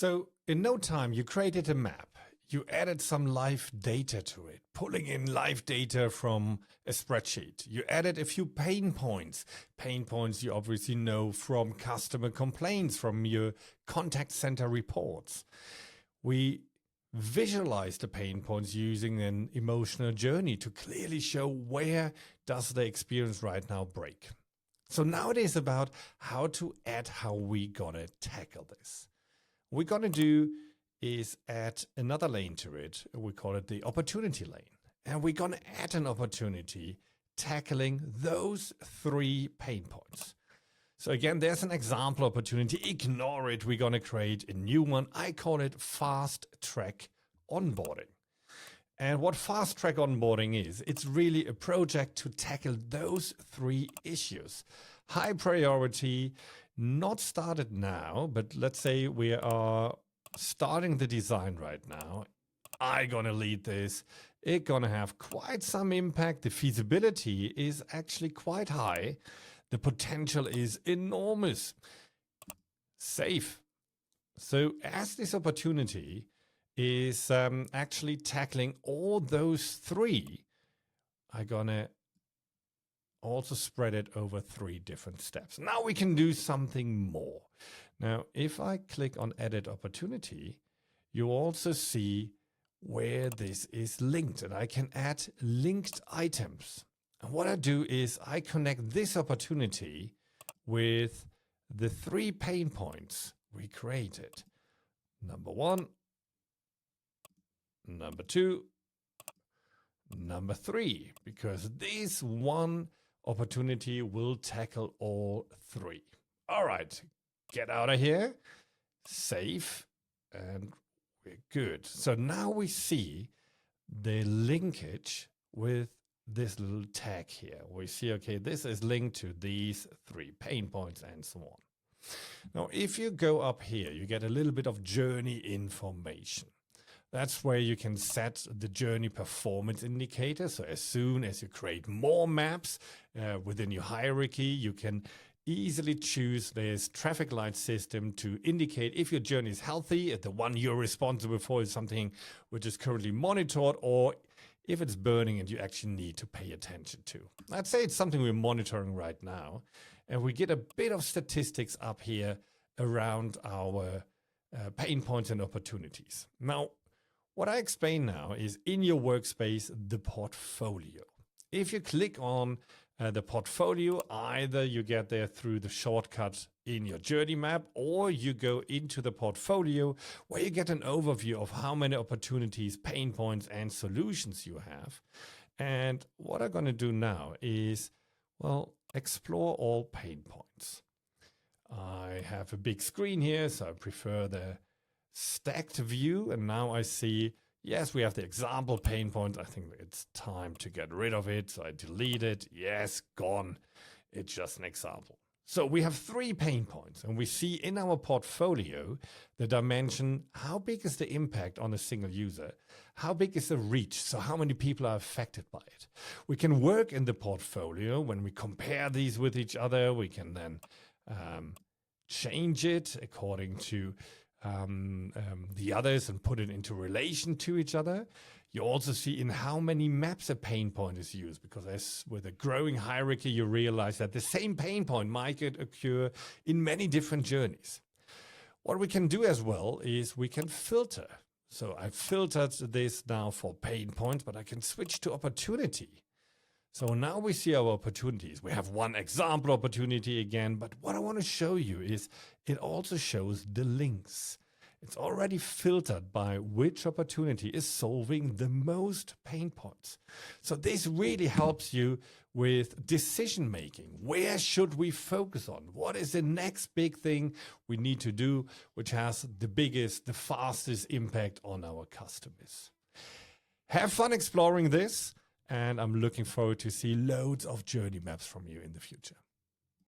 So in no time, you created a map. You added some live data to it, pulling in live data from a spreadsheet. You added a few pain points. Pain points you obviously know from customer complaints, from your contact center reports. We visualize the pain points using an emotional journey to clearly show where does the experience right now break. So now it is about how to add how we gonna tackle this. What we're gonna do is add another lane to it. We call it the opportunity lane. And we're gonna add an opportunity tackling those 3 pain points. So again, there's an example opportunity. Ignore it. We're going to create a new one. I call it fast track onboarding. And what fast track onboarding is, it's really a project to tackle those 3 issues. High priority, not started now, but let's say we are starting the design right now. I'm going to lead this. It's going to have quite some impact. The feasibility is actually quite high. The potential is enormous. Safe. So as this opportunity is actually tackling all those 3, I'm gonna also spread it over 3 different steps. Now we can do something more. Now, if I click on edit opportunity, you also see where this is linked, and I can add linked items. And what I do is I connect this opportunity with the 3 pain points we created. Number 1, number 2, number 3, because this one opportunity will tackle all 3. All right, get out of here, save, and we're good. So now we see the linkage with this little tag here. We see, okay, this is linked to these 3 pain points and so on. Now, if you go up here, you get a little bit of journey information. That's where you can set the journey performance indicator. So as soon as you create more maps within your hierarchy, you can easily choose this traffic light system to indicate if your journey is healthy, if the one you're responsible for is something which is currently monitored, or if it's burning and you actually need to pay attention to. I'd say it's something we're monitoring right now. And we get a bit of statistics up here around our pain points and opportunities. Now, what I explain now is in your workspace, the portfolio. If you click on the portfolio, either you get there through the shortcut in your journey map, or you go into the portfolio where you get an overview of how many opportunities, pain points, and solutions you have. And what I'm going to do now is, well, explore all pain points. I have a big screen here, so I prefer the stacked view. And now I see, yes, we have the example pain point. I think it's time to get rid of it. So I delete it. Yes, gone. It's just an example. So we have 3 pain points, and we see in our portfolio the dimension, how big is the impact on a single user? How big is the reach? So how many people are affected by it? We can work in the portfolio. When we compare these with each other, we can then change it according to the others and put it into relation to each other. You also see in how many maps a pain point is used, because as with a growing hierarchy, you realize that the same pain point might occur in many different journeys. What we can do as well is we can filter. So I've filtered this now for pain points, but I can switch to opportunity. So now we see our opportunities. We have one example opportunity again, but what I want to show you is it also shows the links. It's already filtered by which opportunity is solving the most pain points. So this really helps you with decision making. Where should we focus on? What is the next big thing we need to do, which has the biggest, the fastest impact on our customers? Have fun exploring this. And I'm looking forward to see loads of journey maps from you in the future.